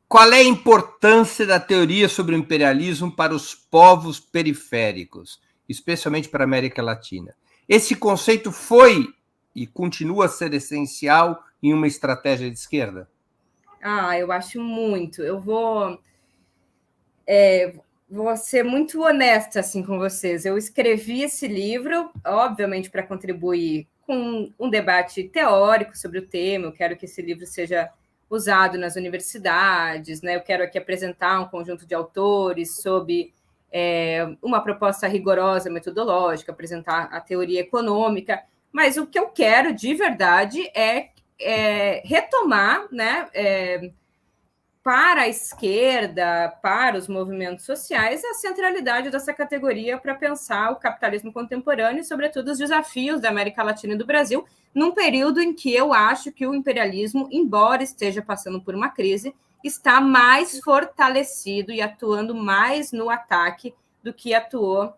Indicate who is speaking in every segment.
Speaker 1: Qual é a importância da teoria sobre o imperialismo para os povos periféricos, especialmente para a América Latina? Esse conceito foi e continua a ser essencial em uma estratégia de esquerda?
Speaker 2: Eu acho muito. Eu vou ser muito honesta assim com vocês. Eu escrevi esse livro, obviamente, para contribuir com um debate teórico sobre o tema. Eu quero que esse livro seja usado nas universidades, né? Eu quero aqui apresentar um conjunto de autores sob uma proposta rigorosa metodológica, apresentar a teoria econômica, mas o que eu quero de verdade é retomar, né? Para a esquerda, para os movimentos sociais, a centralidade dessa categoria para pensar o capitalismo contemporâneo e, sobretudo, os desafios da América Latina e do Brasil, num período em que eu acho que o imperialismo, embora esteja passando por uma crise, está mais fortalecido e atuando mais no ataque do que atuou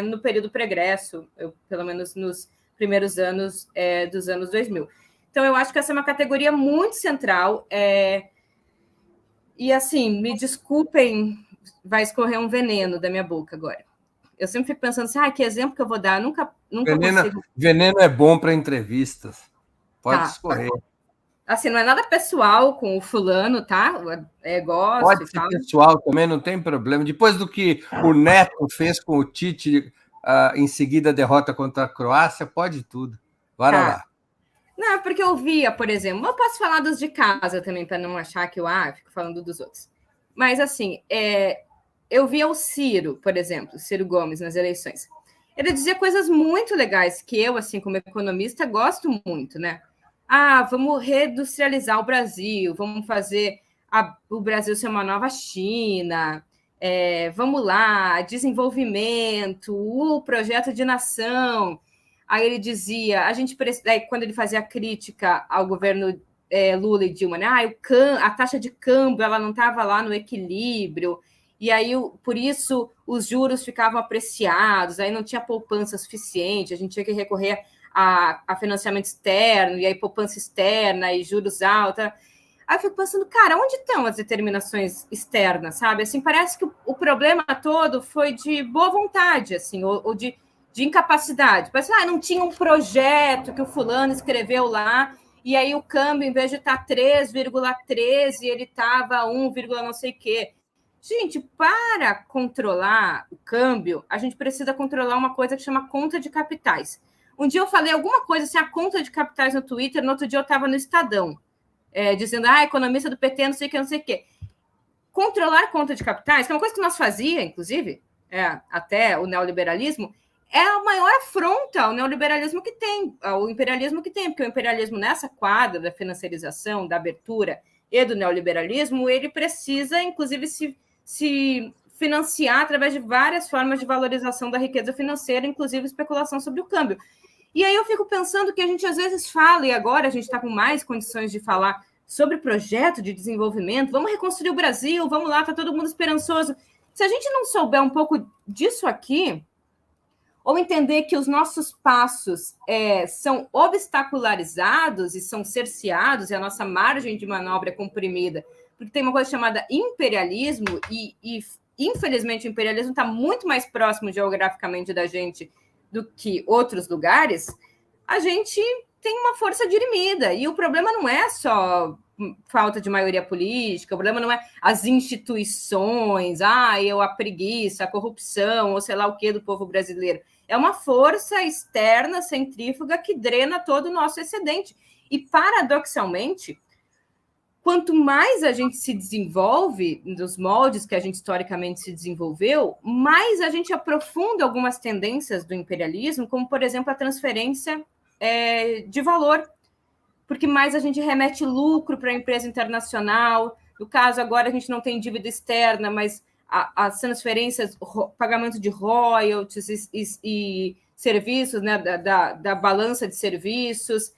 Speaker 2: no período pregresso, pelo menos nos primeiros anos dos anos 2000. Então, eu acho que essa é uma categoria muito central. E, assim, me desculpem, vai escorrer um veneno da minha boca agora. Eu sempre fico pensando assim, que exemplo que eu vou dar? Nunca consigo...
Speaker 1: Veneno é bom para entrevistas. Pode escorrer.
Speaker 2: Assim, não é nada pessoal com o fulano, tá? Gosto
Speaker 1: Pode
Speaker 2: e
Speaker 1: ser
Speaker 2: tal.
Speaker 1: pessoal também, não tem problema. Depois do que o Neto fez com o Tite, em seguida a derrota contra a Croácia, pode tudo. Bora lá.
Speaker 2: Não, porque eu via, por exemplo, eu posso falar dos de casa também, para não achar que eu fico falando dos outros. Mas, assim, eu via o Ciro, por exemplo, Ciro Gomes, nas eleições. Ele dizia coisas muito legais que eu, assim, como economista, gosto muito, né? Vamos reindustrializar o Brasil, vamos fazer o Brasil ser uma nova China, vamos lá, desenvolvimento, o projeto de nação. Aí ele dizia, quando ele fazia crítica ao governo Lula e Dilma, né? A taxa de câmbio ela não estava lá no equilíbrio, e aí por isso os juros ficavam apreciados, aí não tinha poupança suficiente, a gente tinha que recorrer a financiamento externo, e aí poupança externa e juros altos. Aí eu fico pensando, cara, onde estão as determinações externas, sabe? Assim, parece que o problema todo foi de boa vontade, assim, ou de incapacidade. Parece que não tinha um projeto que o fulano escreveu lá, e aí o câmbio, em vez de estar 3,13, ele estava 1, não sei o quê. Gente, para controlar o câmbio, a gente precisa controlar uma coisa que chama conta de capitais. Um dia eu falei alguma coisa assim, a conta de capitais no Twitter, no outro dia eu estava no Estadão, dizendo, economista do PT, não sei o que, não sei o que. Controlar conta de capitais, que é uma coisa que nós fazia, inclusive, até o neoliberalismo, é a maior afronta ao neoliberalismo que tem, ao imperialismo que tem, porque o imperialismo, nessa quadra da financiarização, da abertura e do neoliberalismo, ele precisa, inclusive, se financiar através de várias formas de valorização da riqueza financeira, inclusive especulação sobre o câmbio. E aí eu fico pensando que a gente às vezes fala, e agora a gente está com mais condições de falar sobre projeto de desenvolvimento, vamos reconstruir o Brasil, vamos lá, está todo mundo esperançoso. Se a gente não souber um pouco disso aqui, ou entender que os nossos passos são obstacularizados e são cerceados, e a nossa margem de manobra é comprimida, porque tem uma coisa chamada imperialismo, e infelizmente o imperialismo está muito mais próximo geograficamente da gente do que outros lugares, a gente tem uma força dirimida. E o problema não é só falta de maioria política, o problema não é as instituições, a preguiça, a corrupção, ou sei lá o que do povo brasileiro. É uma força externa, centrífuga, que drena todo o nosso excedente. E, paradoxalmente, quanto mais a gente se desenvolve nos moldes que a gente historicamente se desenvolveu, mais a gente aprofunda algumas tendências do imperialismo, como, por exemplo, a transferência de valor, porque mais a gente remete lucro para a empresa internacional. No caso, agora a gente não tem dívida externa, mas as transferências, pagamento de royalties e serviços, né, da balança de serviços.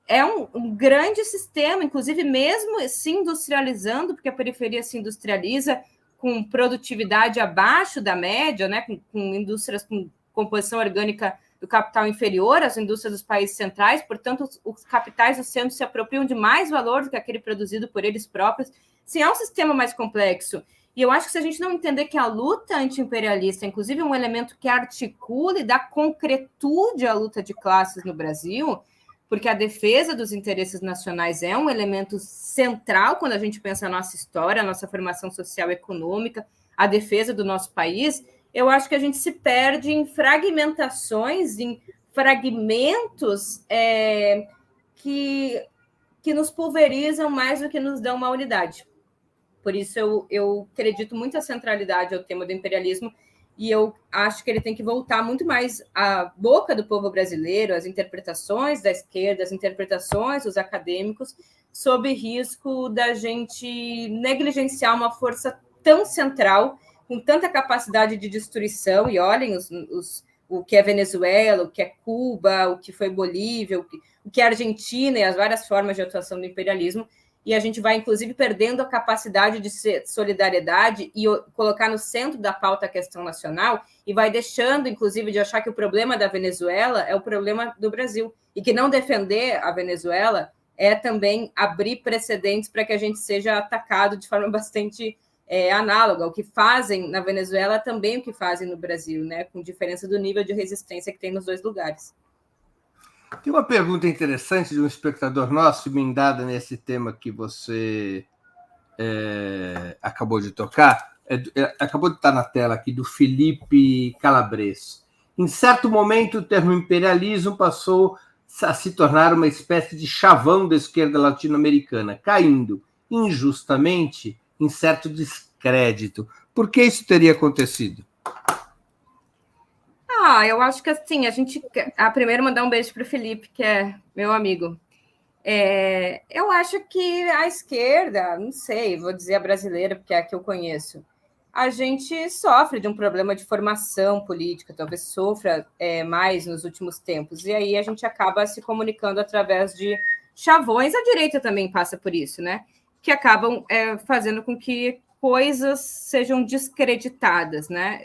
Speaker 2: É um grande sistema, inclusive mesmo se industrializando, porque a periferia se industrializa com produtividade abaixo da média, né, com indústrias com composição orgânica do capital inferior, as indústrias dos países centrais, portanto, os capitais do centro se apropriam de mais valor do que aquele produzido por eles próprios. Sim, é um sistema mais complexo. E eu acho que se a gente não entender que a luta anti-imperialista, inclusive, é um elemento que articula e dá concretude à luta de classes no Brasil, porque a defesa dos interesses nacionais é um elemento central quando a gente pensa na nossa história, a nossa formação social e econômica, a defesa do nosso país, eu acho que a gente se perde em fragmentações, em fragmentos que nos pulverizam mais do que nos dão uma unidade. Por isso, eu acredito muito a centralidade ao tema do imperialismo e eu acho que ele tem que voltar muito mais à boca do povo brasileiro, às interpretações da esquerda, às interpretações dos acadêmicos, sob risco da gente negligenciar uma força tão central, com tanta capacidade de destruição, e olhem o que é Venezuela, o que é Cuba, o que foi Bolívia, o que é Argentina e as várias formas de atuação do imperialismo, e a gente vai, inclusive, perdendo a capacidade de solidariedade e colocar no centro da pauta a questão nacional, e vai deixando, inclusive, de achar que o problema da Venezuela é o problema do Brasil, e que não defender a Venezuela é também abrir precedentes para que a gente seja atacado de forma bastante análoga. O que fazem na Venezuela também o que fazem no Brasil, né? Com diferença do nível de resistência que tem nos dois lugares.
Speaker 1: Tem uma pergunta interessante de um espectador nosso, emendada nesse tema que você acabou de tocar, acabou de estar na tela aqui, do Felipe Calabres. Em certo momento, o termo imperialismo passou a se tornar uma espécie de chavão da esquerda latino-americana, caindo injustamente em certo descrédito. Por que isso teria acontecido?
Speaker 2: Eu acho que assim, primeiro mandar um beijo para o Felipe, que é meu amigo. Eu acho que a esquerda, não sei, vou dizer a brasileira, porque é a que eu conheço, a gente sofre de um problema de formação política, talvez sofra mais nos últimos tempos, e aí a gente acaba se comunicando através de chavões. A direita também passa por isso, né? Que acabam fazendo com que coisas sejam descreditadas, né?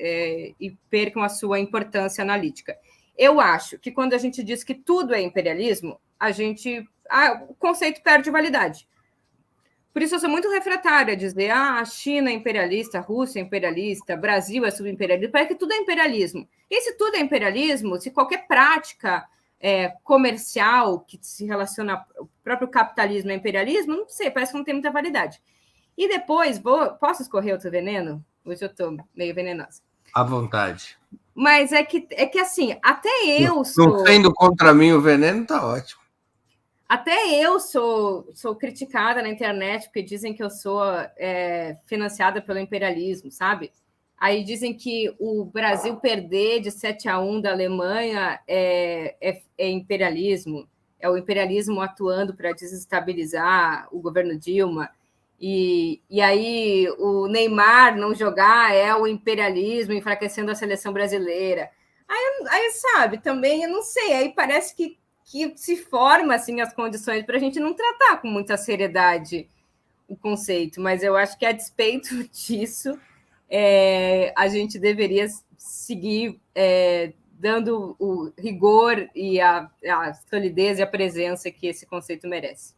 Speaker 2: E percam a sua importância analítica. Eu acho que quando a gente diz que tudo é imperialismo, o conceito perde validade. Por isso eu sou muito refratária a dizer a China é imperialista, a Rússia é imperialista, o Brasil é subimperialista, parece que tudo é imperialismo. E se tudo é imperialismo, se qualquer prática comercial que se relaciona ao próprio capitalismo é imperialismo, não sei, parece que não tem muita validade. E depois, posso escorrer outro veneno? Hoje eu estou meio venenosa.
Speaker 1: À vontade.
Speaker 2: Mas é que assim, até eu sou...
Speaker 1: Não sendo contra mim o veneno, tá ótimo.
Speaker 2: Até eu sou criticada na internet porque dizem que eu sou financiada pelo imperialismo, sabe? Aí dizem que o Brasil perder de 7-1 da Alemanha é imperialismo, é o imperialismo atuando para desestabilizar o governo Dilma. E aí o Neymar não jogar é o imperialismo enfraquecendo a seleção brasileira. Aí sabe, também, eu não sei, aí parece que se forma assim, as condições para a gente não tratar com muita seriedade o conceito, mas eu acho que a despeito disso, a gente deveria seguir dando o rigor e a solidez e a presença que esse conceito merece.